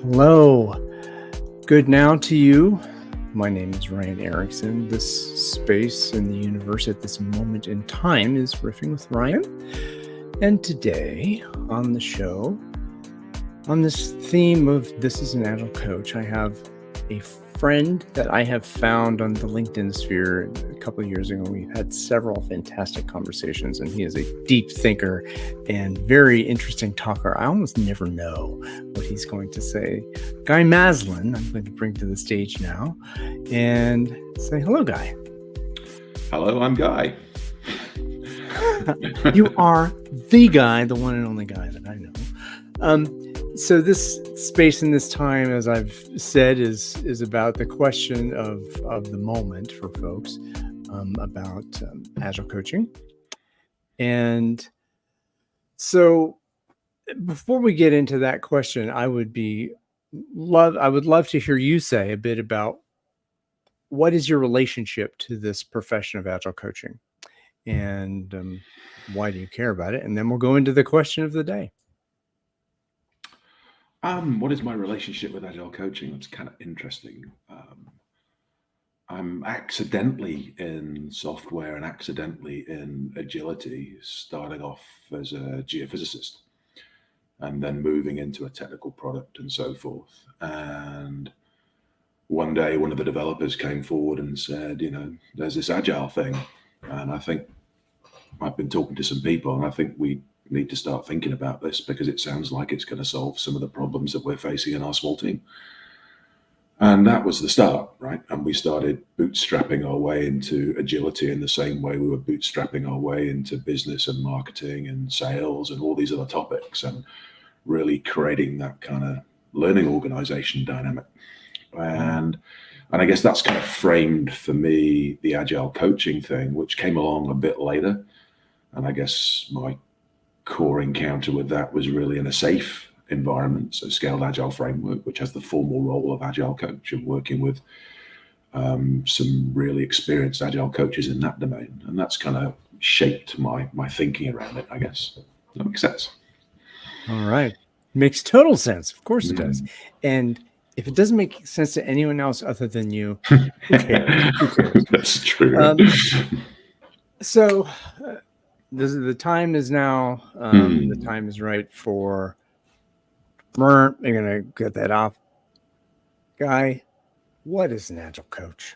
Hello. Good now to you. My name is Ryan Erickson. This space in the universe at this moment in time is Riffing with Ryan. And today on the show, on this theme of This is an Agile Coach, I have a friend that I have found on the LinkedIn sphere a couple of years ago. We've had several fantastic conversations, and he is a deep thinker and very interesting talker. I almost never know what he's going to say. Guy Maslen, I'm going to bring to the stage now and say hello, Guy. Hello, I'm Guy. You are the guy, the one and only guy that I know. So this space and this time, as I've said, is about the question of the moment for folks about Agile coaching. And so before we get into that question, I would love to hear you say a bit about what is your relationship to this profession of Agile coaching, and why do you care about it? And then we'll go into the question of the day. What is my relationship with Agile coaching? It's kind of interesting. I'm accidentally in software and accidentally in agility, starting off as a geophysicist and then moving into a technical product and so forth. And one day, one of the developers came forward and said, there's this Agile thing. And I think I've been talking to some people, and I think we need to start thinking about this because it sounds like it's going to solve some of the problems that we're facing in our small team. And that was the start, right? And we started bootstrapping our way into agility in the same way we were bootstrapping our way into business and marketing and sales and all these other topics, and really creating that kind of learning organization dynamic. And I guess that's kind of framed for me the Agile coaching thing, which came along a bit later. And I guess my core encounter with that was really in a safe environment, so Scaled Agile Framework, which has the formal role of Agile coach, and working with some really experienced Agile coaches in that domain. And that's kind of shaped my thinking around it, I guess. That makes sense. All right. Makes total sense. Of course it does. And if it doesn't make sense to anyone else other than you, who cares? Who cares? That's true. So the time is now. The time is right for. You're going to get that off. Guy, what is an Agile coach?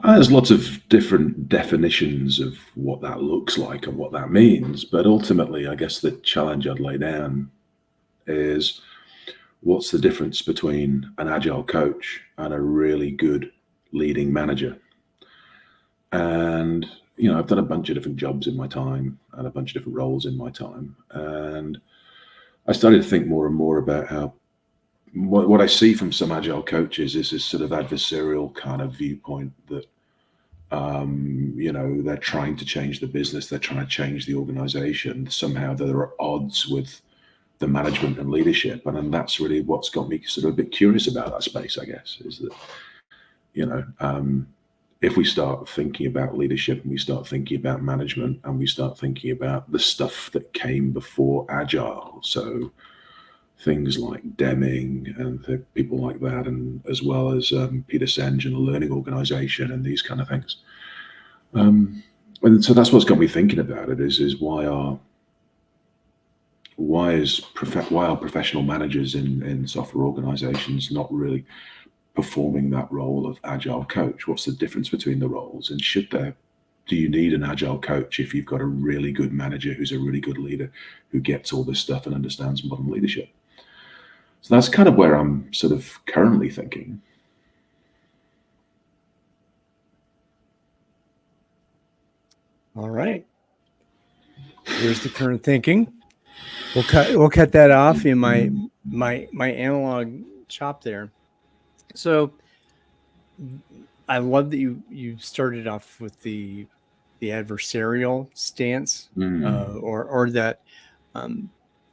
There's lots of different definitions of what that looks like and what that means. But ultimately, I guess the challenge I'd lay down is, what's the difference between an Agile coach and a really good leading manager? And, I've done a bunch of different jobs in my time and a bunch of different roles in my time. And I started to think more and more about how what I see from some Agile coaches is this sort of adversarial kind of viewpoint that, they're trying to change the business, they're trying to change the organization. Somehow there are odds with the management and leadership. And that's really what's got me sort of a bit curious about that space, I guess, is that, if we start thinking about leadership and we start thinking about management and we start thinking about the stuff that came before Agile, so things like Deming and people like that, and as well as Peter Senge and the learning organization and these kind of things. And so that's what's got me thinking about it, is why are professional managers in software organizations not really performing that role of Agile coach? What's the difference between the roles? And do you need an Agile coach if you've got a really good manager who's a really good leader who gets all this stuff and understands modern leadership? So that's kind of where I'm sort of currently thinking. All right. Here's the current thinking. We'll cut that off in my analog chop there. So I love that you started off with the adversarial stance, or that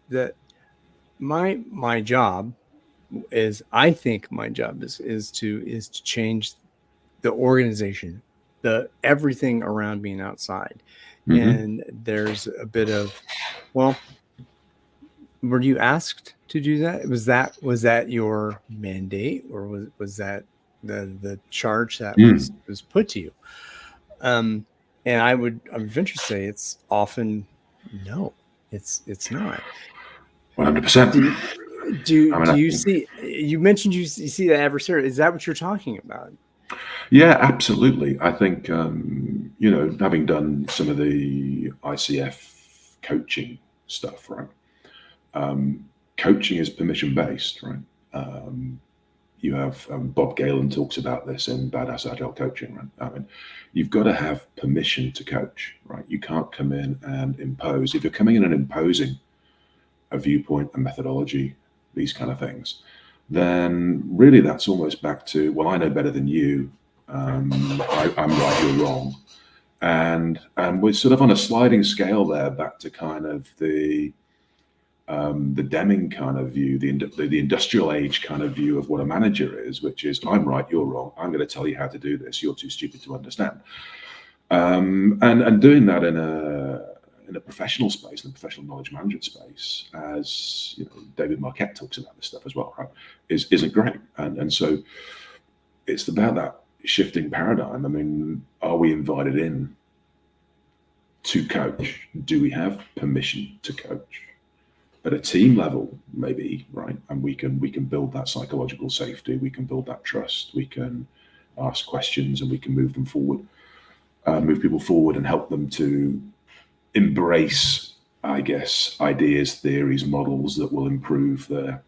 that my job is, I think my job is to change the organization, the everything around being outside. And there's a bit of, well, were you asked to do that? Was that your mandate, or was that the charge that was put to you? And I'm venture to say it's often no, it's not. 100%. I mean, Do I you think, see? You mentioned you see the adversary. Is that what you're talking about? yeah, absolutely. I think, having done some of the ICF coaching stuff, right? Coaching is permission based, right? You have Bob Galen talks about this in Badass Agile Coaching, right? I mean, you've got to have permission to coach, right? You can't come in and impose. If you're coming in and imposing a viewpoint, a methodology, these kind of things, then really that's almost back to, well, I know better than you. I'm right, you're wrong. And we're sort of on a sliding scale there, back to kind of the Deming kind of view, the industrial age kind of view of what a manager is, which is, I'm right, you're wrong. I'm going to tell you how to do this. You're too stupid to understand. And doing that in a professional space, in a professional knowledge management space, as David Marquette talks about this stuff as well, right? Isn't great. And so it's about that shifting paradigm. I mean, are we invited in to coach? Do we have permission to coach? At a team level, maybe, right? And we can build that psychological safety. We can build that trust. We can ask questions, and we can move them forward, move people forward, and help them to embrace, I guess, ideas, theories, models that will improve the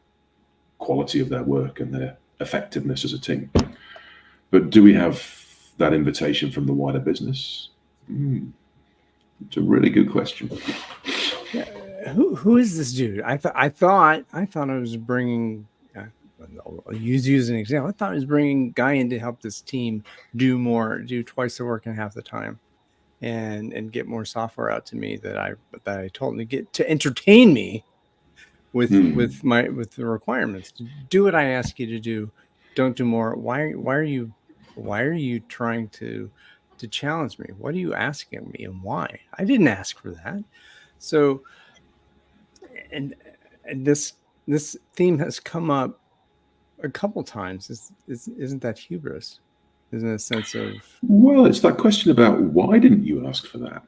quality of their work and their effectiveness as a team. But do we have that invitation from the wider business? It's a really good question. Who is this dude? I thought I was bringing. I'll use you as an example. I thought I was bringing Guy in to help this team do twice the work in half the time, and get more software out to me that I told him to entertain me with the requirements. Do what I ask you to do. Don't do more. Why are you trying to challenge me? What are you asking me, and why? I didn't ask for that. So, and this theme has come up a couple times. Isn't that hubris? Isn't it a sense of, well, it's that question about, why didn't you ask for that?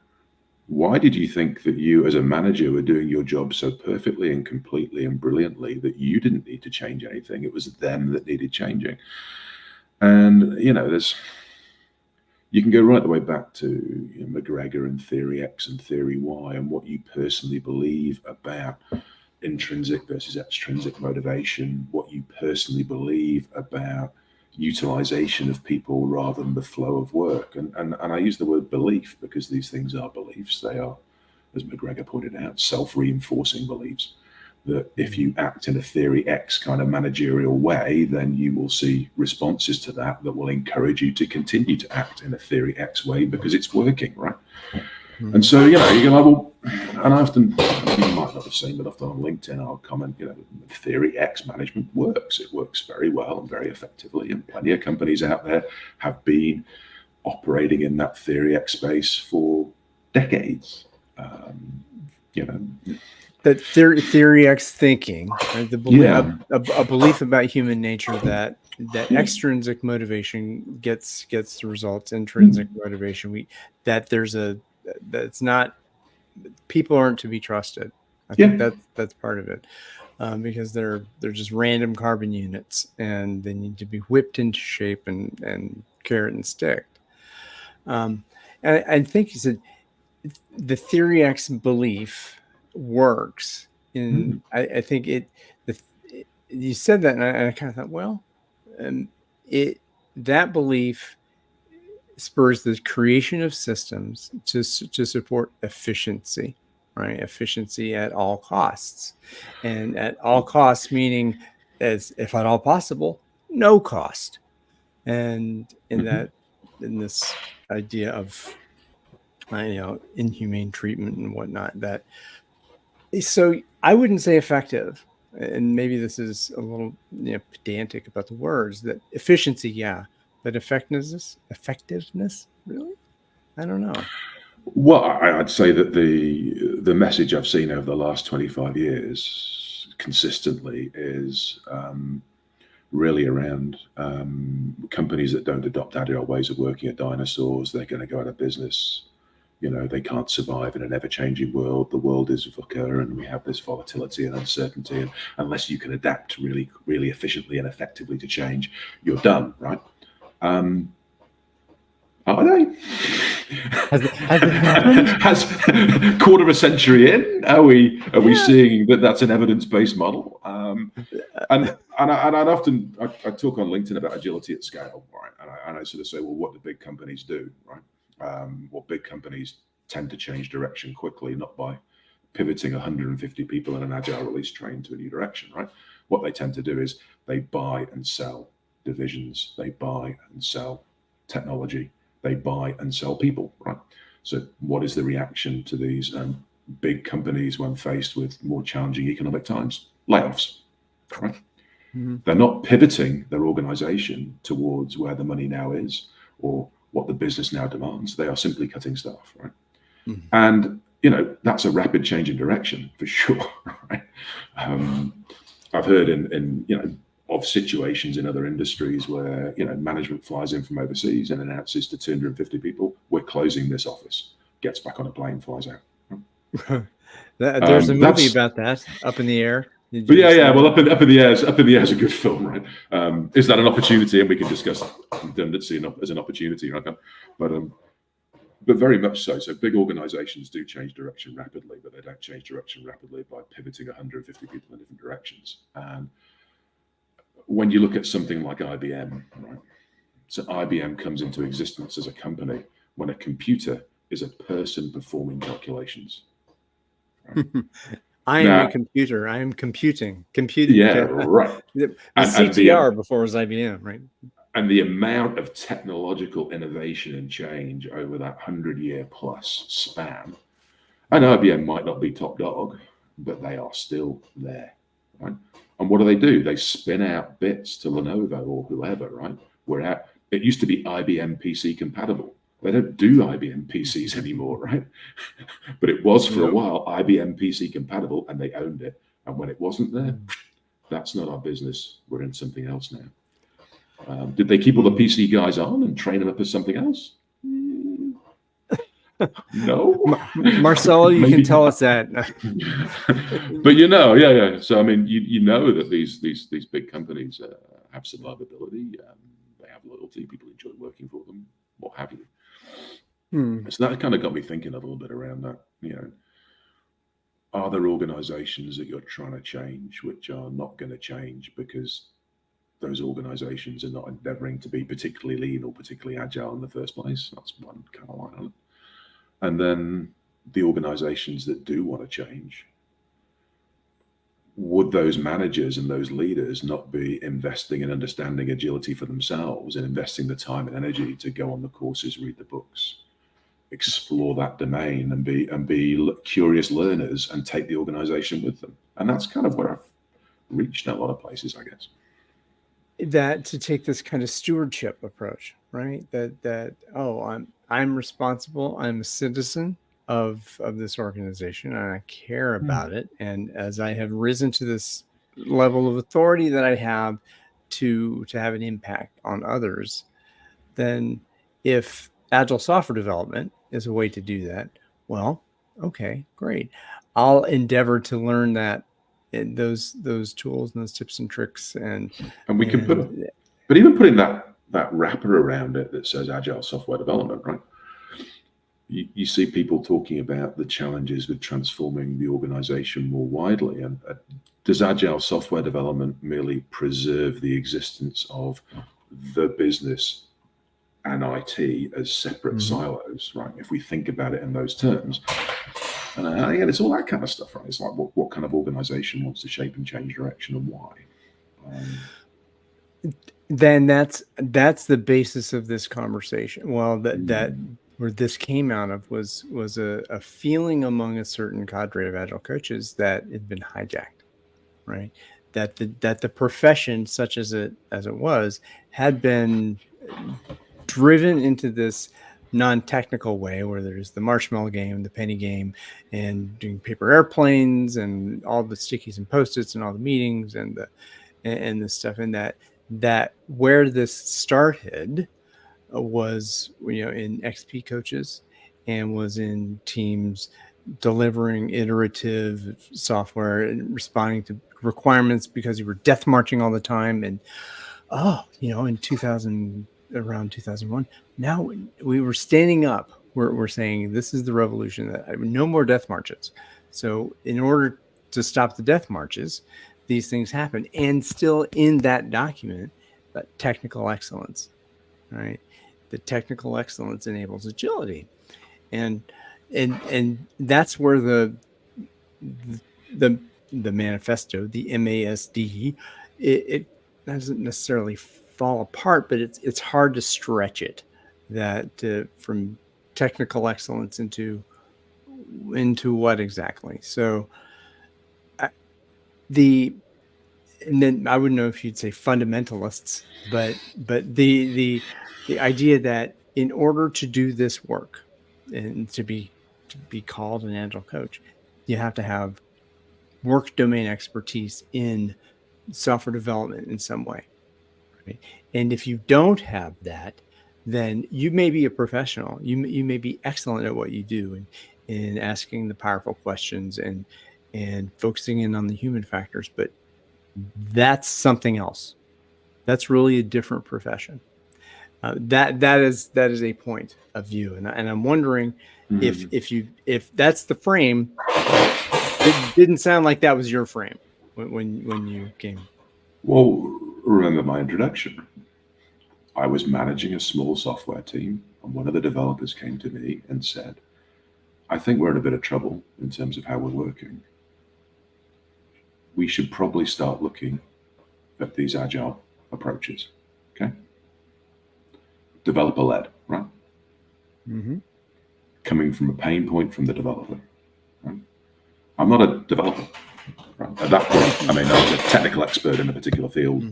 Why did you think that you as a manager were doing your job so perfectly and completely and brilliantly that you didn't need to change anything? It was them that needed changing. And you can go right the way back to McGregor and Theory X and Theory Y, and what you personally believe about intrinsic versus extrinsic motivation, what you personally believe about utilization of people rather than the flow of work. And I use the word belief because these things are beliefs. They are, as McGregor pointed out, self-reinforcing beliefs. That if you act in a Theory X kind of managerial way, then you will see responses to that will encourage you to continue to act in a Theory X way because it's working, right? And so, you can level, and I often, you might not have seen, but often on LinkedIn, I'll comment, Theory X management works. It works very well and very effectively. And plenty of companies out there have been operating in that Theory X space for decades. That Theory X thinking, right? The belief, a belief about human nature that extrinsic motivation gets the results. Intrinsic motivation, that's not, people aren't to be trusted. I think that's part of it, because they're just random carbon units, and they need to be whipped into shape and carrot and sticked. And I think you said the Theory X belief works in. I think you said that, and I kind of thought, well, that belief spurs the creation of systems to support efficiency, right? Efficiency at all costs, and at all costs meaning, as if at all possible, no cost. And in this idea of inhumane treatment and whatnot, so I wouldn't say effective, and maybe this is a little pedantic about the words, that efficiency, yeah, but effectiveness, really? I don't know. Well, I'd say that the message I've seen over the last 25 years consistently is really around companies that don't adopt agile ways of working are dinosaurs. They're going to go out of business. They can't survive in an ever-changing world. The world is VUCA, and we have this volatility and uncertainty. And unless you can adapt really, really efficiently and effectively to change, you're done, right? Are they? Has it happened? Has quarter of a century in? Are we seeing that that's an evidence-based model? And I'd often I talk on LinkedIn about agility at scale, right? And I sort of say, well, what do big companies do, right? Well, big companies tend to change direction quickly, not by pivoting 150 people in an agile release train to a new direction, right? What they tend to do is they buy and sell divisions, they buy and sell technology, they buy and sell people, right? So what is the reaction to these big companies when faced with more challenging economic times? Layoffs, right? Mm-hmm. They're not pivoting their organization towards where the money now is or what the business now demands. They are simply cutting staff, right? Mm-hmm. And that's a rapid change in direction for sure, right? I've heard in of situations in other industries where management flies in from overseas and announces to 250 people, we're closing this office, gets back on a plane, flies out. There's a movie about that, Up in the Air. But yeah. Well, up in the air is a good film, right? Is that an opportunity? And we can discuss redundancy as an opportunity, right? But very much so. So big organizations do change direction rapidly, but they don't change direction rapidly by pivoting 150 people in different directions. And when you look at something like IBM, right? So IBM comes into existence as a company when a computer is a person performing calculations. Right? I am a computer. I am computing. Yeah, right. The CTR before it was IBM, right? And the amount of technological innovation and change over that 100-year plus span, and IBM might not be top dog, but they are still there, right? And what do? They spin out bits to Lenovo or whoever, right? It used to be IBM PC compatible. They don't do IBM PCs anymore, right? But it was for a while IBM PC compatible, and they owned it. And when it wasn't there, that's not our business. We're in something else now. Did they keep all the PC guys on and train them up as something else? No. Marcelo, you can tell us that. But yeah. So I mean, you know that these big companies have survivability. They have loyalty. People enjoy working for them. What have you? So that kind of got me thinking a little bit around that. Are there organizations that you're trying to change which are not going to change because those organizations are not endeavoring to be particularly lean or particularly agile in the first place? That's one kind of line on it. And then the organizations that do want to change, would those managers and those leaders not be investing in understanding agility for themselves and investing the time and energy to go on the courses, read the books, explore that domain and be curious learners and take the organization with them? And that's kind of where I've reached in a lot of places, I guess. That to take this kind of stewardship approach, right? I'm responsible. I'm a citizen of this organization, and I care about it. And as I have risen to this level of authority that I have to have an impact on others, then if agile software development is a way to do that, well, okay, great. I'll endeavor to learn that those tools and those tips and tricks, and we can but even putting that wrapper around it that says agile software development, right? You see people talking about the challenges with transforming the organization more widely. And does agile software development merely preserve the existence of the business and IT as separate silos, right? If we think about it in those terms. And again, it's all that kind of stuff, right? It's like what kind of organization wants to shape and change direction and why? Then that's the basis of this conversation. Well, that where this came out of was a feeling among a certain cadre of agile coaches that it had been hijacked, right? That the profession, such as it was, had been driven into this non-technical way, where there's the marshmallow game, the penny game, and doing paper airplanes and all the stickies and post-its and all the meetings and the stuff in that where this started was, in XP coaches, and was in teams delivering iterative software and responding to requirements because you were death marching all the time. And in 2000, around 2001, now we were standing up. We're saying this is the revolution, that no more death marches. So in order to stop the death marches, these things happen. And still in that document, but technical excellence, right? The technical excellence enables agility. And that's where the manifesto, the MASD, it doesn't necessarily fall apart, but it's hard to stretch it, that from technical excellence into what exactly. So and then I wouldn't know if you'd say fundamentalists, but the idea that in order to do this work and to be called an agile coach, you have to have work domain expertise in software development in some way, right? And if you don't have that, then you may be a professional. You may be excellent at what you do, and in asking the powerful questions and focusing in on the human factors, but that's something else. That's really a different profession. That is a point of view, and I'm wondering if that's the frame. It didn't sound like that was your frame when you came. Well, remember my introduction. I was managing a small software team, and one of the developers came to me and said, I think we're in a bit of trouble in terms of how we're working. We should probably start looking at these agile approaches. Okay? Developer-led, right? Mm-hmm. Coming from a pain point from the developer. Right? I'm not a developer. Right? At that point, I was a technical expert in a particular field,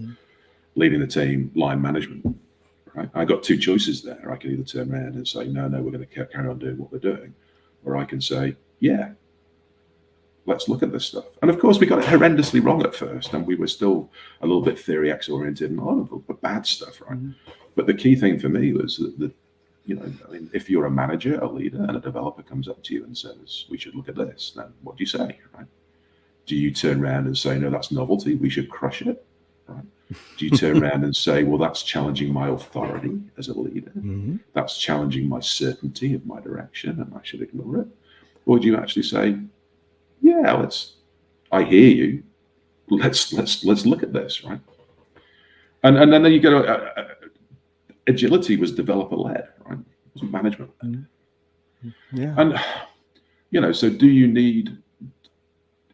leading the team, line management. Right? I got two choices there. I can either turn around and say, no, we're going to carry on doing what we're doing. Or I can say, yeah, let's look at this stuff. And of course, we got it horrendously wrong at first, and we were still a little bit theory X oriented and a lot of the bad stuff, right? But the key thing for me was that if you're a manager, a leader, and a developer comes up to you and says, we should look at this, then what do you say, right? Do you turn around and say, no, that's novelty, we should crush it, right? Do you turn around and say, well, that's challenging my authority as a leader, that's challenging my certainty of my direction, and I should ignore it? Or do you actually say, yeah, I hear you, let's look at this, right? And then you go, agility was developer-led, right? It wasn't management-led. Yeah. And, so do you need,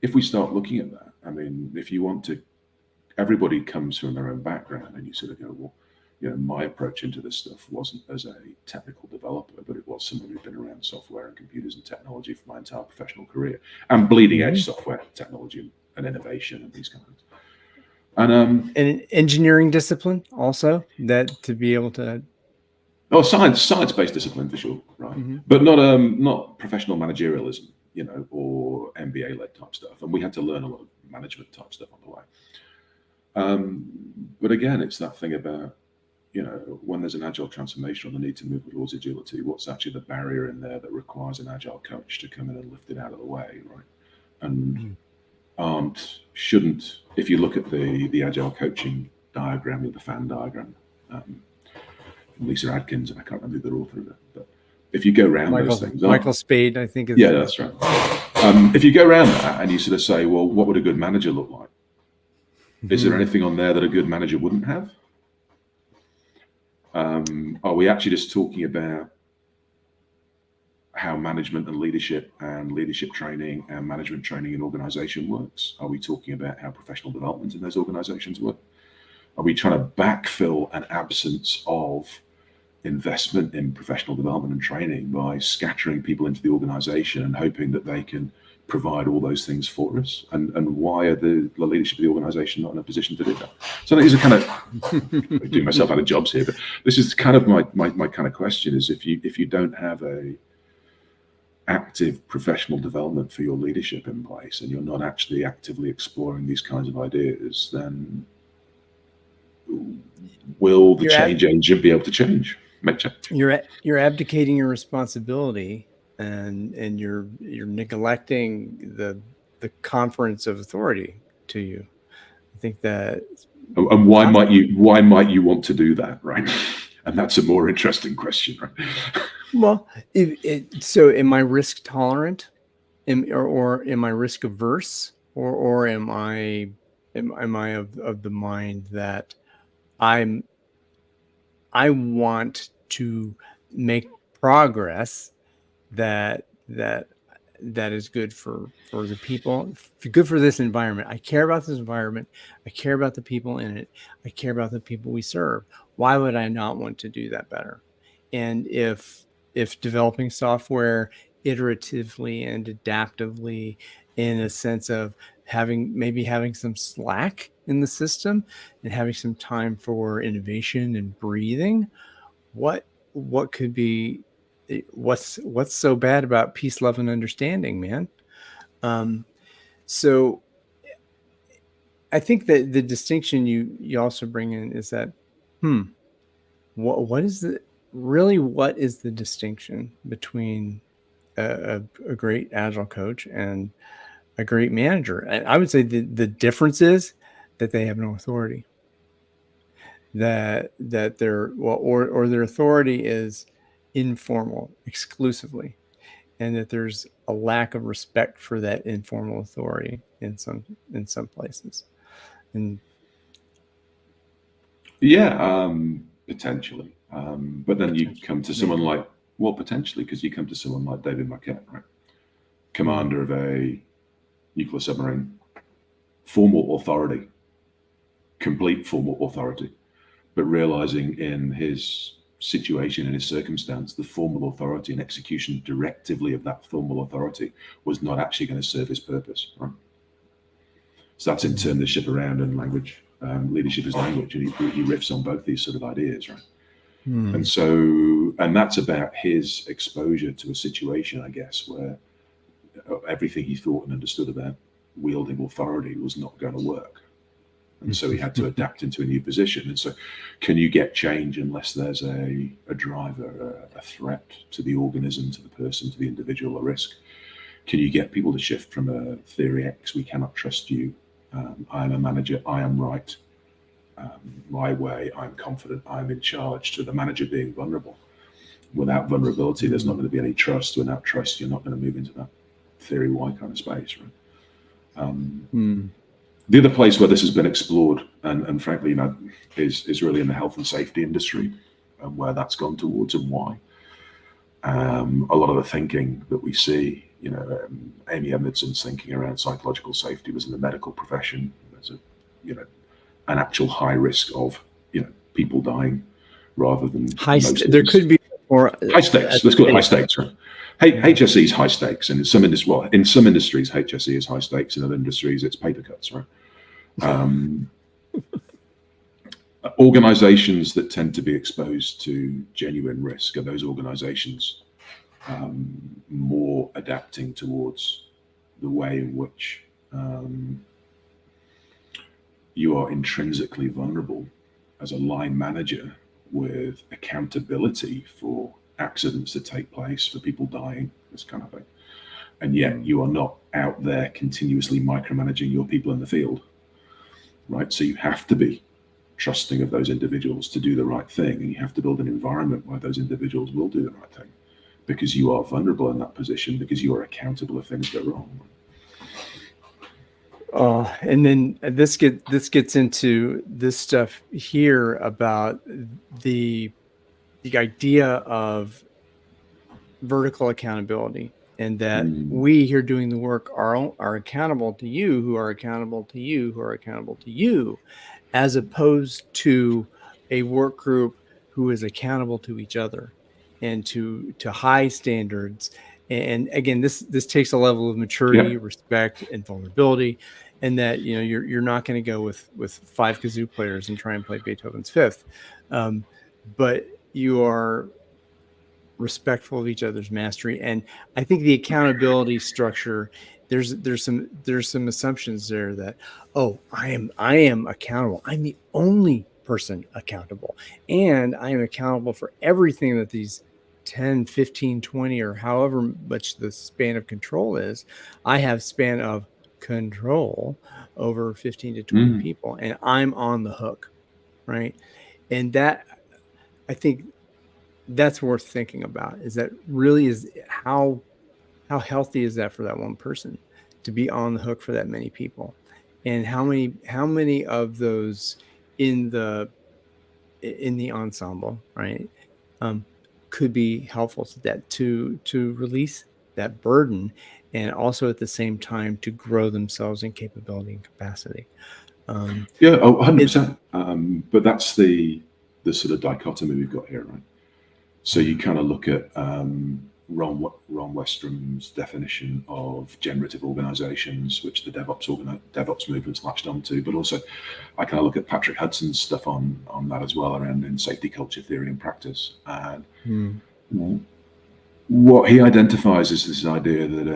if we start looking at that, if you want to, everybody comes from their own background, and you sort of go, well, my approach into this stuff wasn't as a technical developer, but it was someone who'd been around software and computers and technology for my entire professional career, and bleeding edge software technology and innovation and these kinds. And an engineering discipline also, that to be able to. Oh, science-based discipline for sure, right? But not professional managerialism, or MBA-led type stuff. And we had to learn a lot of management type stuff on the way. But again, it's that thing about, when there's an agile transformation or the need to move towards agility, what's actually the barrier in there that requires an agile coach to come in and lift it out of the way, right? And shouldn't, if you look at the agile coaching diagram, the fan diagram, Lisa Adkins, and I can't remember the author of it, but if you go around those things, Michael Spade, I think. Yeah, that's right. If you go around that and you sort of say, well, what would a good manager look like? Is there anything on there that a good manager wouldn't have? Are we actually just talking about how management and leadership training and management training in organization works? Are we talking about how professional development in those organizations work? Are we trying to backfill an absence of investment in professional development and training by scattering people into the organization and hoping that they can provide all those things for us, and why are the leadership of the organization not in a position to do that? So these are kind of doing myself out of jobs here, but this is kind of my kind of question is, if you don't have a active professional development for your leadership in place, and you're not actually actively exploring these kinds of ideas, then will the change agent be able to make change? You're abdicating your responsibility, and you're neglecting the conference of authority to you. I think that. And why might you want to do that, right? And that's a more interesting question, right? Well, so am I risk tolerant, or am I risk averse, or am I of the mind that I want to make progress that is good for the people, good for this environment. I care about this environment. I care about the people in it. I care about the people we serve. Why would I not want to do that better? And if developing software iteratively and adaptively, in a sense of having some slack in the system and having some time for innovation and breathing, what could be, what's so bad about peace, love, and understanding, man? So I think that the distinction you also bring in is that, what is the distinction between a great agile coach and a great manager? I would say the difference is that they have no authority. That their their authority is informal exclusively, and that there's a lack of respect for that informal authority in some places. And potentially, but then you come to someone like, potentially, because you come to someone like David Marquette, right, commander of a nuclear submarine, formal authority, complete formal authority, but realizing in his situation, in his circumstance, the formal authority and execution directively of that formal authority was not actually going to serve his purpose, right? So that's in turn the ship around, and language, leadership is language, and he riffs on both these sort of ideas, right? And so, and that's about his exposure to a situation, I guess, where everything he thought and understood about wielding authority was not going to work. And so he had to adapt into a new position. And so, can you get change unless there's a driver, a threat to the organism, to the person, to the individual, a risk? Can you get people to shift from a theory X, we cannot trust you, I am a manager, I am right, my way, I'm confident, I'm in charge, to the manager being vulnerable? Without vulnerability, there's not going to be any trust. Without trust, you're not going to move into that theory Y kind of space, right? The other place where this has been explored, and frankly, is really in the health and safety industry, and where that's gone towards, and why. A lot of the thinking that we see, Amy Edmondson's thinking around psychological safety was in the medical profession. There's an actual high risk of, people dying rather than there could be more high stakes. Let's call it high stakes, right? HSE is high stakes, and in some industries, HSE is high stakes. In other industries, it's paper cuts, right? Organizations that tend to be exposed to genuine risk are those organizations more adapting towards the way in which you are intrinsically vulnerable as a line manager, with accountability for accidents that take place, for people dying, this kind of thing. And yet you are not out there continuously micromanaging your people in the field, right? So you have to be trusting of those individuals to do the right thing, and you have to build an environment where those individuals will do the right thing, because you are vulnerable in that position, because you are accountable if things go wrong. And then this gets into this stuff here about the idea of vertical accountability, and that we here doing the work are accountable to you, who are accountable to you, who are accountable to you, as opposed to a work group who is accountable to each other and to high standards And again, this takes a level of Yeah. maturity, respect, and vulnerability, and that you're not going to go with 5 kazoo players and try and play Beethoven's Fifth, but you are respectful of each other's mastery. And I think the accountability structure, there's some assumptions there that, oh, I am accountable. I'm the only person accountable, and I am accountable for everything that these 10, 15, 20, or however much the span of control is. I have span of control over 15 to 20 Mm. people, and I'm on the hook, right? And that, I think that's worth thinking about. Is that really is how healthy is that for that one person to be on the hook for that many people, and how many of those in the ensemble, right, um, could be helpful to that, to release that burden, and also at the same time to grow themselves in capability and capacity. Yeah, oh, It, 100%. But that's the sort of dichotomy we've got here, right? So you yeah, kind of look at Ron Westrom's definition of generative organizations, which the DevOps movement's latched onto, but also I kind of look at Patrick Hudson's stuff on that as well, around in safety culture theory and practice. And mm, what he identifies is this idea that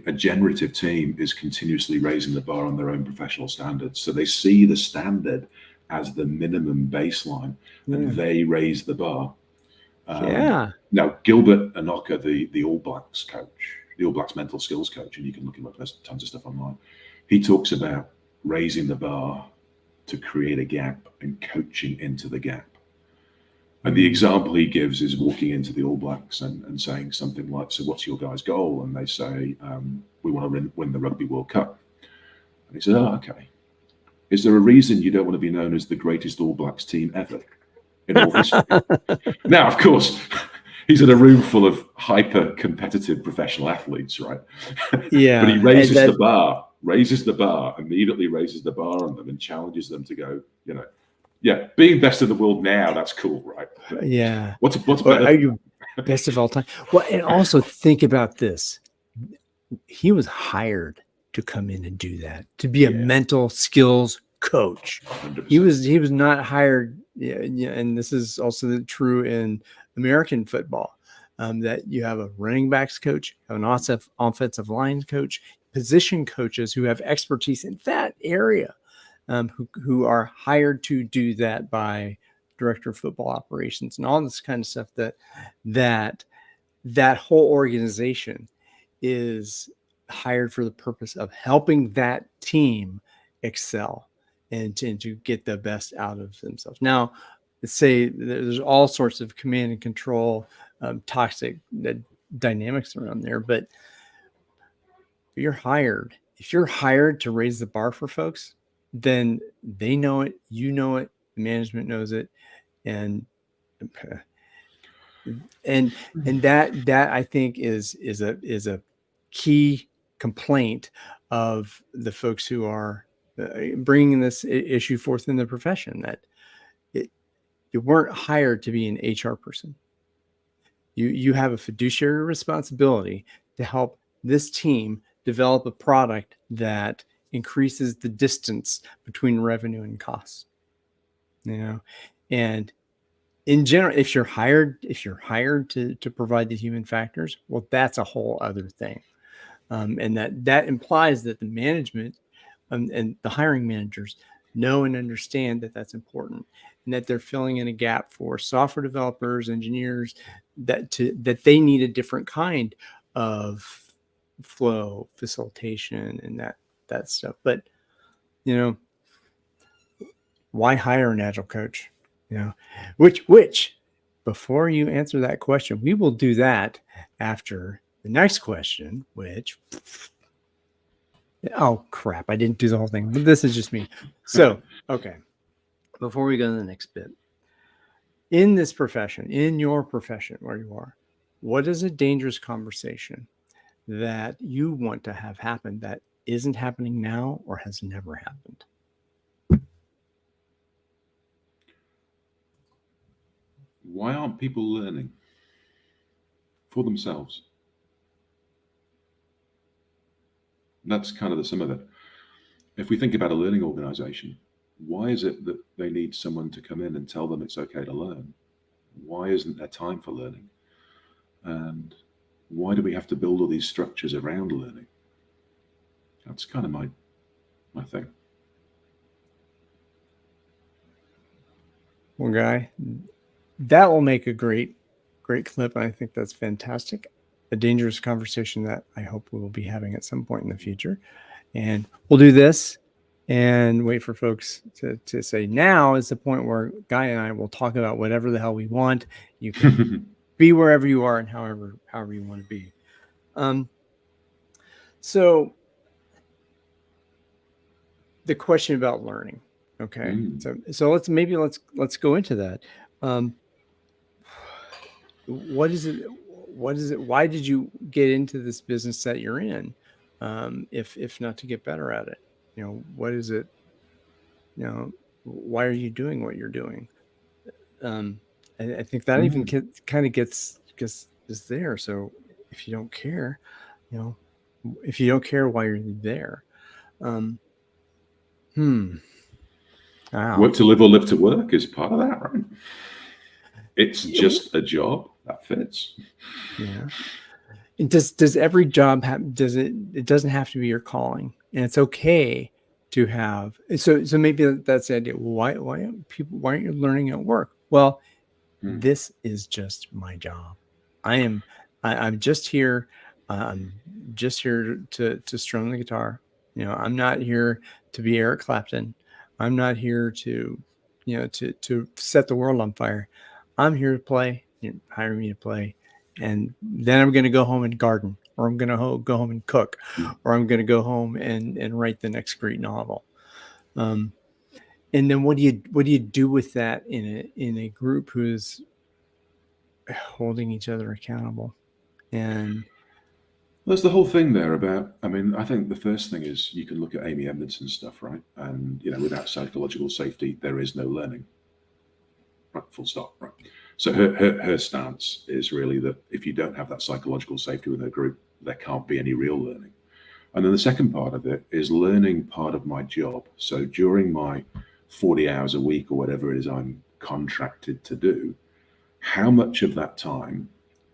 a generative team is continuously raising the bar on their own professional standards. So they see the standard as the minimum baseline, and yeah, they raise the bar. yeah, Now, Gilbert Anoka, the All Blacks coach, the All Blacks mental skills coach, and you can look him up, there's tons of stuff online. He talks about raising the bar to create a gap and coaching into the gap. And the mm, example he gives is walking into the All Blacks and saying something like, "So, what's your guys' goal?" And they say, "We want to win the Rugby World Cup." And he said, "Oh, okay. Is there a reason you don't want to be known as the greatest All Blacks team ever in all history?" Now, of course, he's in a room full of hyper competitive professional athletes, right? But he yeah, and that, raises the bar, immediately raises the bar on them and challenges them to go, yeah, being best in the world now, that's cool, right? But yeah. what's Or better are than you best of all time? Well, and also think about this. He was hired to come in and do that, to be a Yeah, mental skills coach. 100%. He was not hired, yeah, yeah, and this is also true in American football. That you have a running backs coach, have an offensive line coach, position coaches who have expertise in that area, who are hired to do that by director of football operations and all this kind of stuff. That that whole organization is hired for the purpose of helping that team excel and to get the best out of themselves. Now, let's say there's all sorts of command and control, toxic dynamics around there, but if you're hired to raise the bar for folks, then they know it, you know it, the management knows it, and and that I think is a key complaint of the folks who are bringing this issue forth in the profession, that it, you weren't hired to be an HR person. You have a fiduciary responsibility to help this team develop a product that increases the distance between revenue and costs. And in general, if you're hired to provide the human factors, well, that's a whole other thing. And that implies that the management, and the hiring managers know and understand that that's important, and that they're filling in a gap for software developers, engineers, that they need a different kind of flow facilitation and that stuff. But you know, why hire an agile coach? You know, which before you answer that question, we will do that after the next question, which, oh crap, I didn't do the whole thing, but this is just me. So, okay, before we go to the next bit, in this profession, in your profession where you are, what is a dangerous conversation that you want to have happen that isn't happening now or has never happened? Why aren't people learning for themselves? That's kind of the sum of it. If we think about a learning organization, why is it that they need someone to come in and tell them it's okay to learn? Why isn't there time for learning? And why do we have to build all these structures around learning? That's kind of my thing. Well, Guy, that will make a great clip. And I think that's fantastic. A dangerous conversation that I hope we will be having at some point in the future. And we'll do this and wait for folks to say, now is the point where Guy and I will talk about whatever the hell we want. You can be wherever you are and however you want to be. So the question about learning. Okay. So let's go into that. What is it? Why did you get into this business that you're in? If not to get better at it, what is it? Why are you doing what you're doing? I think that even kind of gets is there. So if you don't care, if you don't care why you're there, Wow. Work to live or live to work is part of that, right? It's just a job that fits. Yeah. And does every job have? It doesn't have to be your calling, and it's okay to have. So maybe that's the idea. Why aren't you learning at work? Well, this is just my job. I'm just here. I'm just here to strum the guitar. I'm not here to be Eric Clapton. I'm not here to set the world on fire. I'm here to play. You hire me to play, and then I'm going to go home and garden, or I'm going to go home and cook, or I'm going to go home and write the next great novel. And then what do you do with that in a group who's holding each other accountable? And there's the whole thing there about, I think the first thing is you can look at Amy Edmondson's stuff, right? And, without psychological safety, there is no learning. Right, full stop, right? So her stance is really that if you don't have that psychological safety within a group, there can't be any real learning. And then the second part of it is learning part of my job. So during my 40 hours a week or whatever it is I'm contracted to do, how much of that time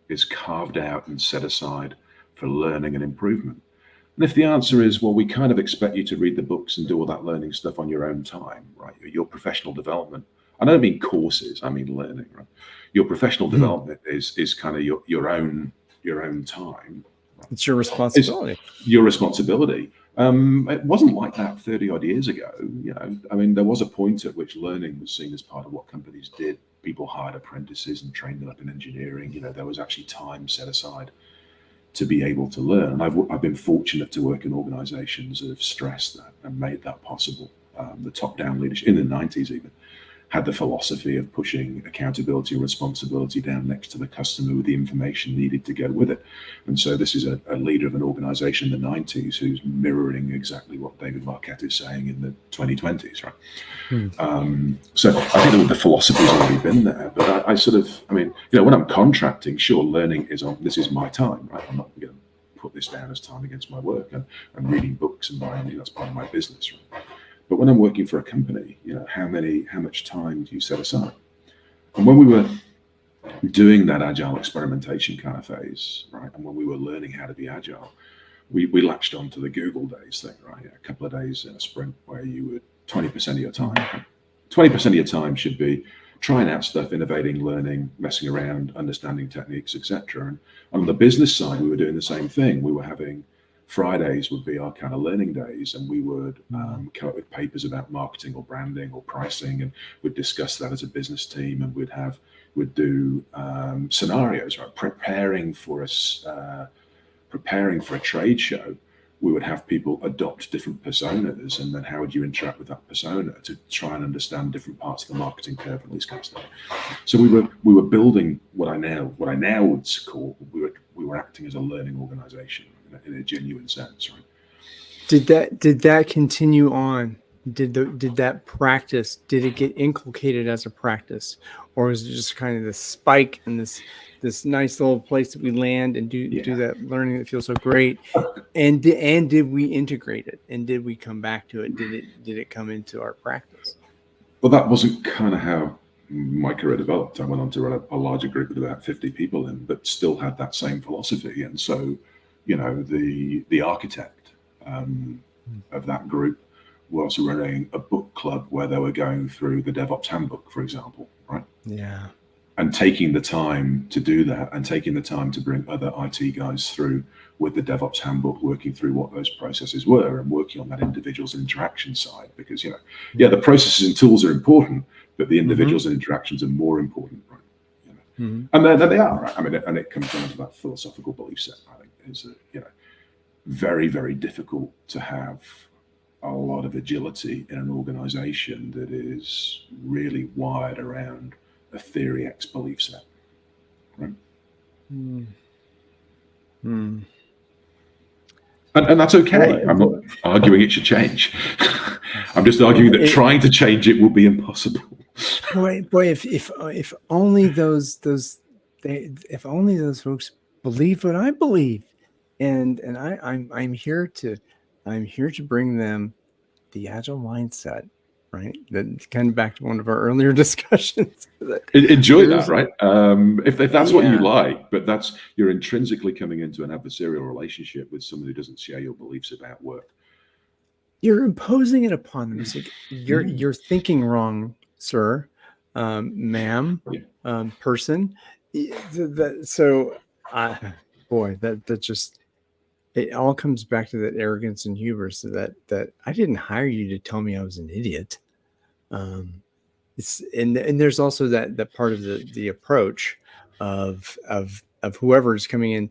is carved out and set aside for learning and improvement? And if the answer is, well, we kind of expect you to read the books and do all that learning stuff on your own time, right? Your professional development. I don't mean courses, I mean learning, right? Your professional development is kind of your own time. Right? It's your responsibility. It's your responsibility. It wasn't like that 30 odd years ago. There was a point at which learning was seen as part of what companies did. People hired apprentices and trained them up in engineering. There was actually time set aside to be able to learn. And I've been fortunate to work in organizations that have stressed that and made that possible. The top-down leadership in the 90s even had the philosophy of pushing accountability and responsibility down next to the customer with the information needed to go with it. And so this is a leader of an organization in the 90s who's mirroring exactly what David Marquette is saying in the 2020s, right? So I think the philosophy's already been there, but I sort of, when I'm contracting, sure, learning this is my time, right? I'm not going to put this down as time against my work. I'm reading books and buying, that's part of my business, right? But when I'm working for a company, how much time do you set aside? And when we were doing that agile experimentation kind of phase, right, and when we were learning how to be agile, we latched onto the Google days thing, right? A couple of days in a sprint where you would 20% of your time. 20% of your time should be trying out stuff, innovating, learning, messing around, understanding techniques, etc. And on the business side, we were doing the same thing. We were having Fridays would be our kind of learning days, and we would come up with papers about marketing or branding or pricing, and we'd discuss that as a business team, and we'd do scenarios, right? Preparing for a trade show, we would have people adopt different personas, and then how would you interact with that persona to try and understand different parts of the marketing curve and these kind of stuff. So we were building what I now would call we were acting as a learning organization in a genuine sense, right? Did that continue on did that practice, did it get inculcated as a practice, or was it just kind of this spike and this nice little place that we land and do that learning that feels so great? And did we integrate it, and did we come back to it? Did it come into our practice? Well, that wasn't kind of how my career developed. I went on to run a larger group with about 50 people in, but still had that same philosophy. And so, the architect of that group was running a book club where they were going through the DevOps handbook, for example, right? Yeah. And taking the time to do that, and taking the time to bring other IT guys through with the DevOps handbook, working through what those processes were and working on that individual's interaction side. Because, the processes and tools are important, but the individuals and interactions are more important, right? And then they are, right? I mean, and it comes down to that philosophical belief set, I think, is that, very, very difficult to have a lot of agility in an organization that is really wired around a theory X belief set, right? And that's okay. I'm not arguing it should change. I'm just arguing that trying to change it will be impossible. Boy, if only those folks believe what I believe, and I'm here to bring them the agile mindset, right? That's kind of back to one of our earlier discussions. Enjoy that, right? If that's what you like, but you're intrinsically coming into an adversarial relationship with someone who doesn't share your beliefs about work. You're imposing it upon them. It's like you're thinking wrong, sir, ma'am, person. Boy, that just, it all comes back to that arrogance and hubris, that I didn't hire you to tell me I was an idiot. It's and there's also that part of the approach of whoever is coming in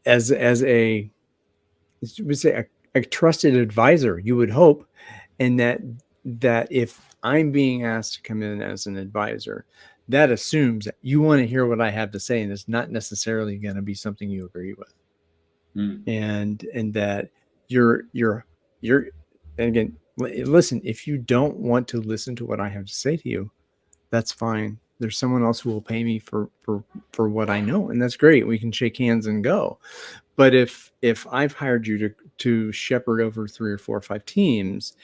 as a, would say, a trusted advisor, you would hope, and that if I'm being asked to come in as an advisor, that assumes that you want to hear what I have to say, and it's not necessarily going to be something you agree with. And that you're and again, listen, if you don't want to listen to what I have to say to you, that's fine. There's someone else who will pay me for what I know, and that's great. We can shake hands and go. But if I've hired you to shepherd over 3 or 4 or 5 teams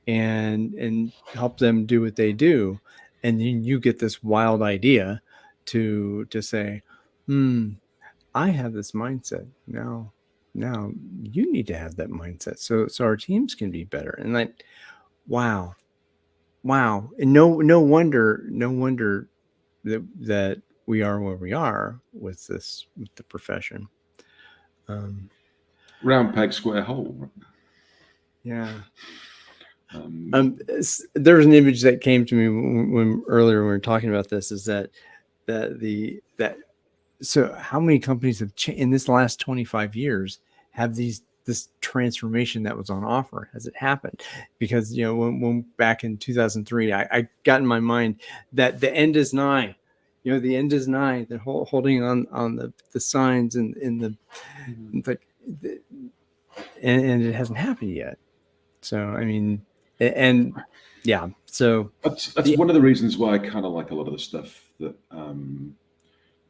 and help them do what they do, and then you get this wild idea to say, I have this mindset now. You need to have that mindset so our teams can be better. And like, wow. And no wonder that we are where we are with the profession. Round peg, square hole. Yeah. There was an image that came to me when earlier when we were talking about this, is that so how many companies have in this last 25 years have this transformation that was on offer? Has it happened? Because when back in 2003, I got in my mind that the end is nigh. The end is nigh. They're holding on the signs and and it hasn't happened yet. So I mean, and yeah, so that's one of the reasons why I kind of like a lot of the stuff that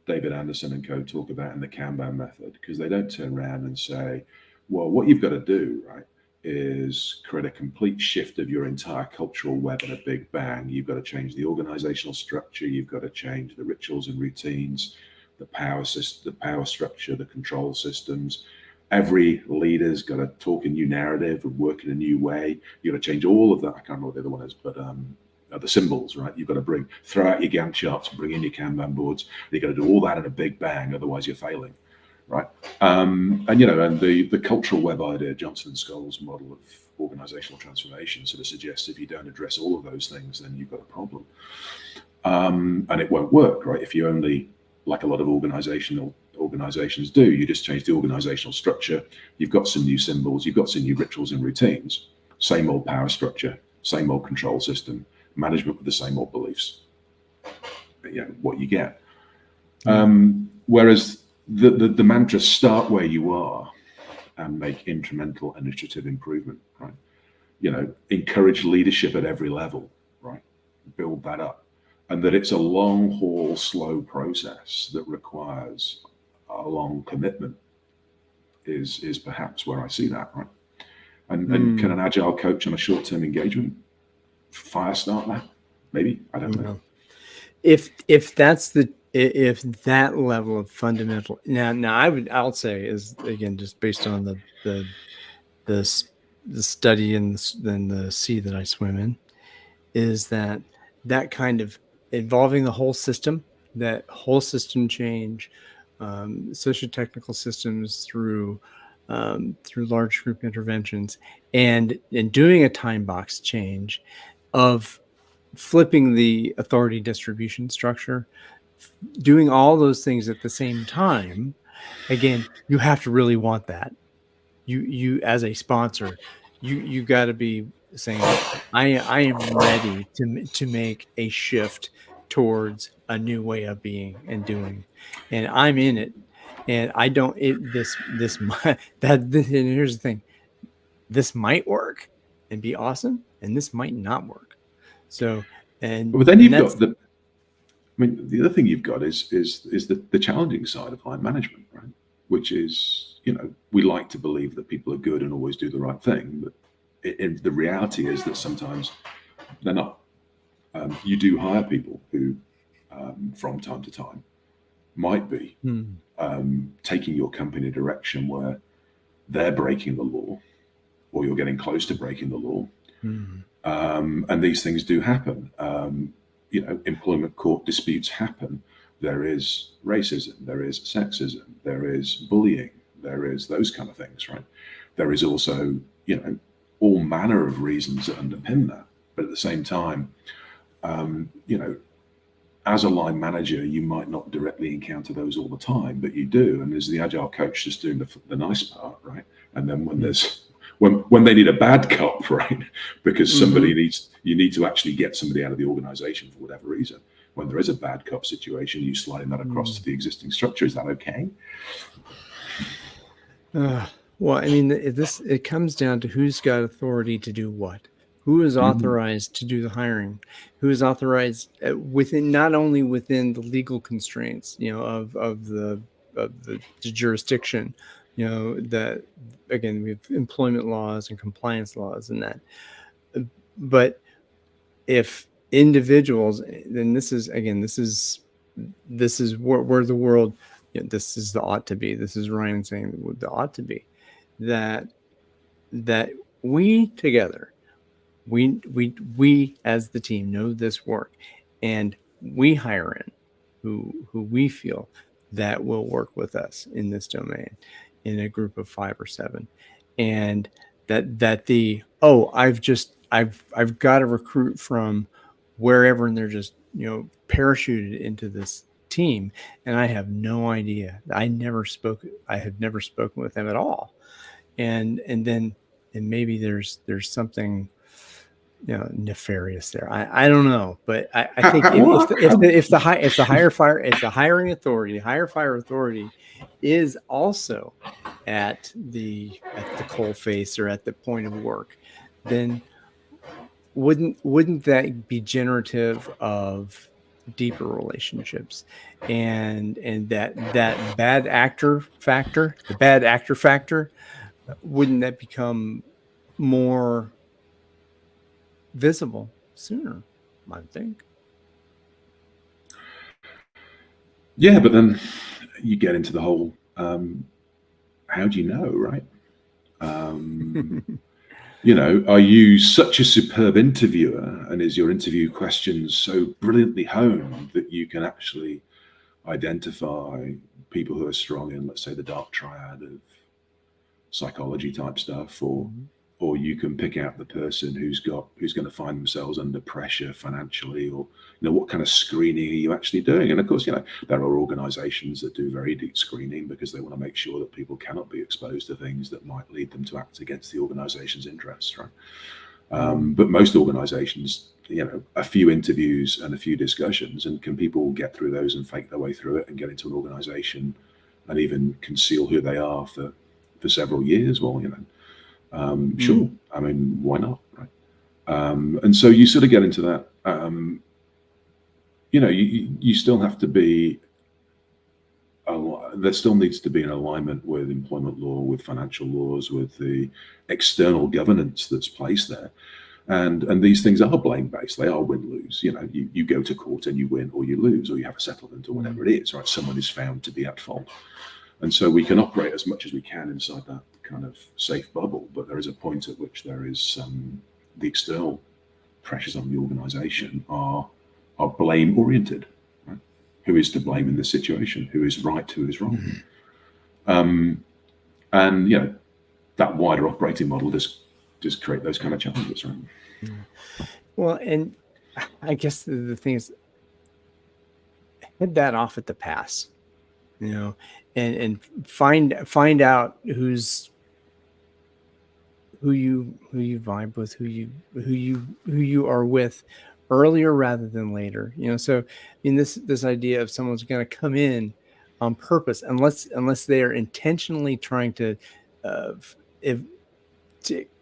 David Anderson and co talk about in the Kanban method, because they don't turn around and say, well, what you've got to do, right, is create a complete shift of your entire cultural web in a big bang. You've got to change the organizational structure. You've got to change the rituals and routines, the power structure, the control systems. Every leader's got to talk a new narrative and work in a new way. You've got to change all of that. I can't remember what the other one is, but the symbols, right? You've got to throw out your Gantt charts, bring in your Kanban boards. You've got to do all that in a big bang, otherwise you're failing, right? And the cultural web idea, Johnson and Scholl's model of organizational transformation, sort of suggests if you don't address all of those things, then you've got a problem, and it won't work, right? If you only, like a lot of organizations do, you just change the organizational structure. You've got some new symbols, you've got some new rituals and routines, same old power structure, same old control system, management with the same old beliefs. What you get. Whereas the mantra, start where you are and make incremental initiative improvement, right? encourage leadership at every level, right? Build that up. And that it's a long haul, slow process that requires a long commitment is perhaps where I see that, right? And can an agile coach on a short-term engagement fire start that? Maybe, I don't know. If that level of fundamental now I'll say is, again, just based on the study and the sea that I swim in, is that kind of involving the whole system, that whole system change, socio-technical systems through large group interventions, and doing a time box change of flipping the authority distribution structure, doing all those things at the same time. Again, you have to really want that. You as a sponsor, you got to be saying, I am ready to make a shift towards a new way of being and doing, and I'm in it. And I don't this might and here's the thing, this might work and be awesome, and this might not work. So But then you've got the other thing you've got is the challenging side of line management, right? Which is, we like to believe that people are good and always do the right thing, but the reality is that sometimes they're not. You do hire people who, from time to time, might be taking your company in a direction where they're breaking the law, or you're getting close to breaking the law. And these things do happen. Employment court disputes happen. There is racism, there is sexism, there is bullying, there is those kind of things, right? There is also, all manner of reasons that underpin that. But at the same time, as a line manager, you might not directly encounter those all the time, but you do. And as the agile coach, just doing the nice part, right? And then when there's when they need a bad cop, right? Because you need to actually get somebody out of the organization for whatever reason. When there is a bad cop situation, you sliding that across to the existing structure. Is that okay? Well, I mean, it comes down to who's got authority to do what. Who is authorized to do the hiring? Who is authorized within, not only within the legal constraints, of the jurisdiction, that, again, we have employment laws and compliance laws and that. But if individuals, then this is where the world, this is the ought to be. This is Ryan saying the ought to be, that we together, we as the team know this work, and we hire in who we feel that will work with us in this domain, in a group of 5 or 7, and I've got to recruit from wherever, and they're just parachuted into this team, and I have no idea. I have never spoken with them at all, and maybe there's something nefarious there. I don't know, but I think if the hiring authority, hire fire authority, is also at the coal face or at the point of work, then wouldn't that be generative of deeper relationships, and that bad actor factor, wouldn't that become more visible sooner, I think? Yeah, but then you get into the whole, how do you know, right? Are you such a superb interviewer, and is your interview questions so brilliantly honed that you can actually identify people who are strong in, let's say, the dark triad of psychology type stuff, or you can pick out the person who's going to find themselves under pressure financially, or what kind of screening are you actually doing? And of course, there are organizations that do very deep screening because they want to make sure that people cannot be exposed to things that might lead them to act against the organization's interests, right? But most organizations, a few interviews and a few discussions, and can people get through those and fake their way through it and get into an organization and even conceal who they are for several years? Well, sure. I mean, why not, right? And so you sort of get into that. You still have to be. There still needs to be an alignment with employment law, with financial laws, with the external governance that's placed there. And these things are blame based. They are win lose. You go to court and you win or you lose, or you have a settlement or whatever it is. Right? Someone is found to be at fault, and so we can operate as much as we can inside that kind of safe bubble. But there is a point at which there is the external pressures on the organisation are blame oriented. Right? Who is to blame in this situation? Who is right? Who is wrong? And that wider operating model just create those kind of challenges, right? Well, and I guess the thing is, head that off at the pass, and find out who you vibe with, who you are with earlier rather than later. So in this idea of someone's going to come in on purpose, unless they are intentionally trying to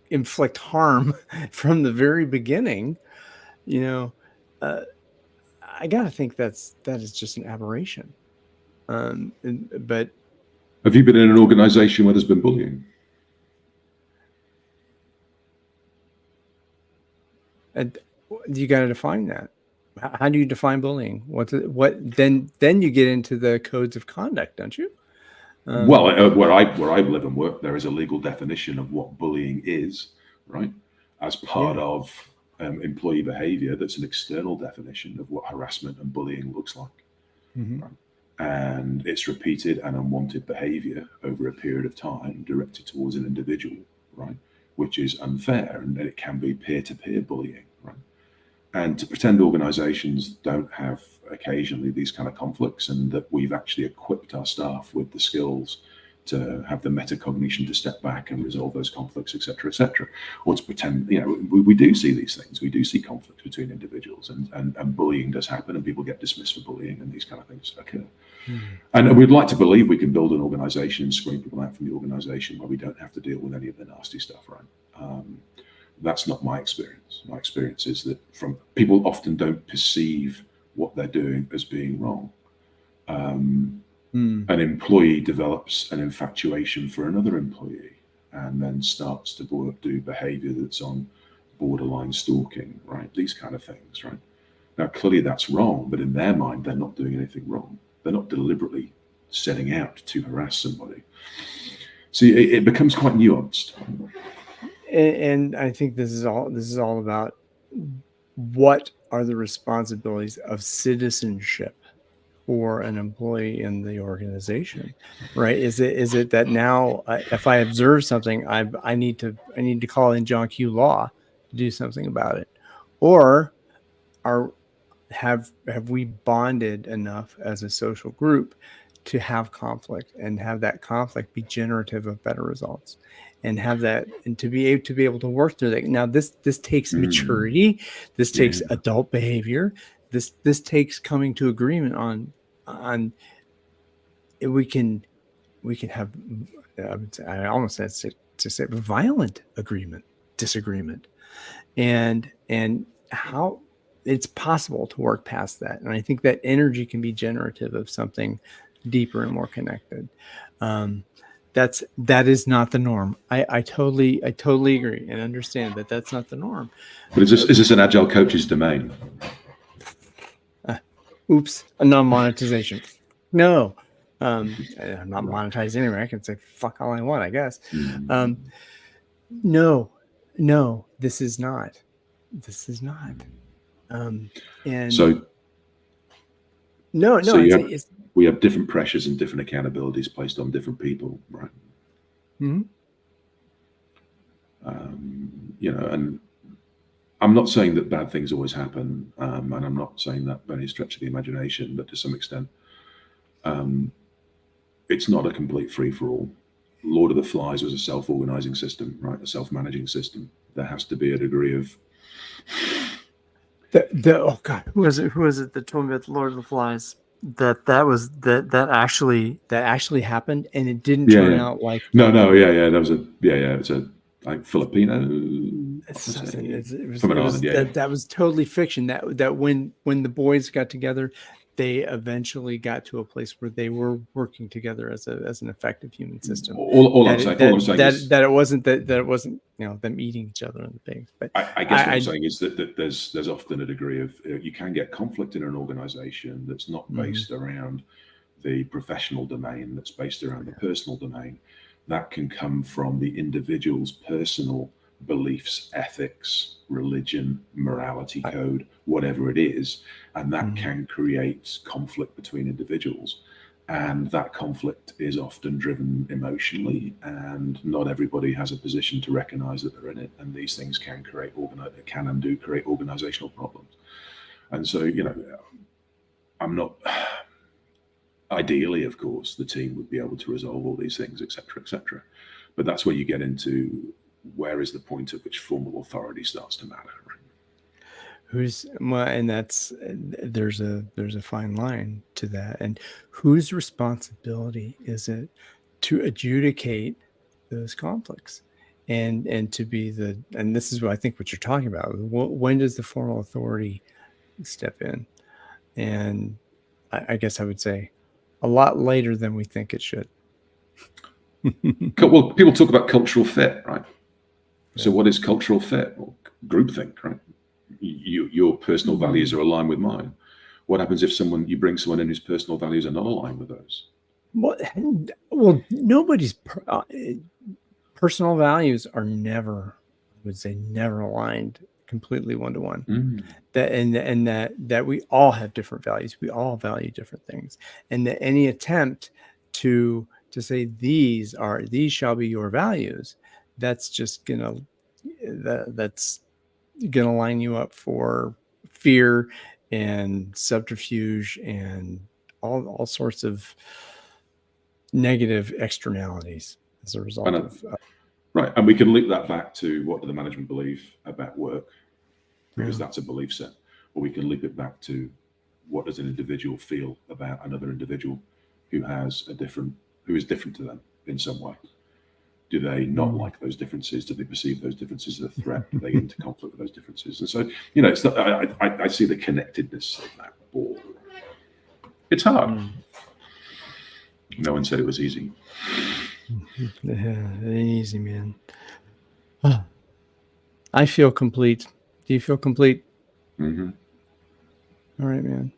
inflict harm from the very beginning, I gotta think that is just an aberration. But have you been in an organization where there's been bullying? You got to define that. How do you define bullying? Then you get into the codes of conduct, don't you? Well, where I live and work, there is a legal definition of what bullying is, right? As part of employee behavior, that's an external definition of what harassment and bullying looks like. Right? And it's repeated and unwanted behavior over a period of time directed towards an individual, right? Which is unfair, and it can be peer-to-peer bullying, right? And to pretend organizations don't have occasionally these kind of conflicts, and that we've actually equipped our staff with the skills to have the metacognition to step back and resolve those conflicts, et cetera, or to pretend, we do see these things. We do see conflicts between individuals, and bullying does happen, and people get dismissed for bullying, and these kind of things occur. And we'd like to believe we can build an organization and screen people out from the organization where we don't have to deal with any of the nasty stuff, right? That's not my experience. My experience is that people often don't perceive what they're doing as being wrong. An employee develops an infatuation for another employee and then starts to do behavior that's on borderline stalking, right? These kind of things, right? Now, clearly that's wrong, but in their mind, they're not doing anything wrong. They're not deliberately setting out to harass somebody. See, it becomes quite nuanced. And I think this is all about what are the responsibilities of citizenship for an employee in the organization, right? Is it that now if I observe something, I need to call in John Q. Law to do something about it, or have we bonded enough as a social group to have conflict and have that conflict be generative of better results, and have that, and to be able to work through that. Now this takes maturity, this takes adult behavior, this takes coming to agreement on we can have, I almost said to say violent disagreement, and how it's possible to work past that. And I think that energy can be generative of something deeper and more connected. That is not the norm. I totally agree and understand that that's not the norm. But is this an agile coach's domain? Oops, a non-monetization. No, I'm not monetized anyway. I can say fuck all I want, I guess. No, this is not. And so no, so we have different pressures and different accountabilities placed on different people, right? And I'm not saying that bad things always happen, and I'm not saying that by any stretch of the imagination, but to some extent, it's not a complete free-for-all. Lord of the Flies was a self-organizing system, right? A self-managing system. There has to be a degree of oh God, who was it that told me about the Lord of the Flies? That actually happened, and it didn't turn out like that was it's a like Filipino. From an island, yeah. That was totally fiction. That when the boys got together, they eventually got to a place where they were working together as an effective human system. All I'm saying is that it wasn't them eating each other in the pigs. But I guess what I'm saying is that there's often a degree of you can get conflict in an organization that's not based around the professional domain, that's based around the personal domain. That can come from the individual's personal beliefs, ethics, religion, morality code, whatever it is, and that can create conflict between individuals. And that conflict is often driven emotionally, and not everybody has a position to recognize that they're in it. And these things can create organizational problems. And so, I'm not. Ideally, of course, the team would be able to resolve all these things, etc., etc. But that's where you get into where is the point at which formal authority starts to matter. And there's a fine line to that. And whose responsibility is it to adjudicate those conflicts and to be and this is what I think what you're talking about. When does the formal authority step in? And I guess I would say a lot later than we think it should. Well, people talk about cultural fit, right? Yeah. So what is cultural fit? Well, groupthink, right? Your personal values are aligned with mine. What happens if you bring someone in whose personal values are not aligned with those? Well, nobody's personal values are never, I would say, never aligned completely one-to-one. That we all have different values. We all value different things, and that any attempt to say these shall be your values, that's gonna line you up for fear and subterfuge and all sorts of negative externalities as a result of right. And we can link that back to what do the management believe about work, because that's a belief set. Or we can link it back to what does an individual feel about another individual who is different to them in some way. Do they not like those differences? Do they perceive those differences as a threat? Do they enter conflict with those differences? And so, it's not, I see the connectedness of that ball. It's hard. No one said it was easy. Yeah, it ain't easy, man. I feel complete. Do you feel complete? Mm-hmm. All right, man.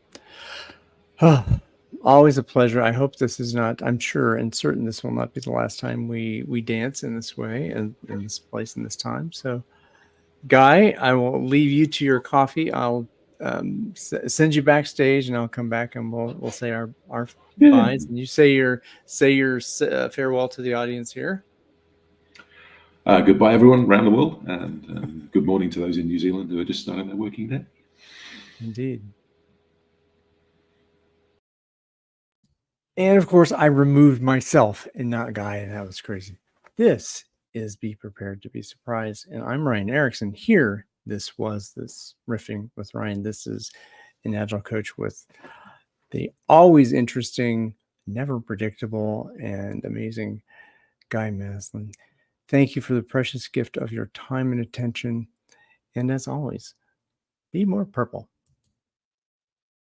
Always a pleasure. I hope this is not, I'm sure and certain this will not be the last time we dance in this way and in this place and this time. So, Guy, I will leave you to your coffee. I'll send you backstage, and I'll come back and we'll say our byes, and you say your farewell to the audience here. Goodbye, everyone around the world, and good morning to those in New Zealand who are just starting their working day. Indeed. And of course, I removed myself and not Guy, and that was crazy. This is Be Prepared to Be Surprised, and I'm Ryan Erickson. Here, this was Riffing with Ryan. This is an Agile coach with the always interesting, never predictable, and amazing Guy Maslen. Thank you for the precious gift of your time and attention. And as always, be more purple.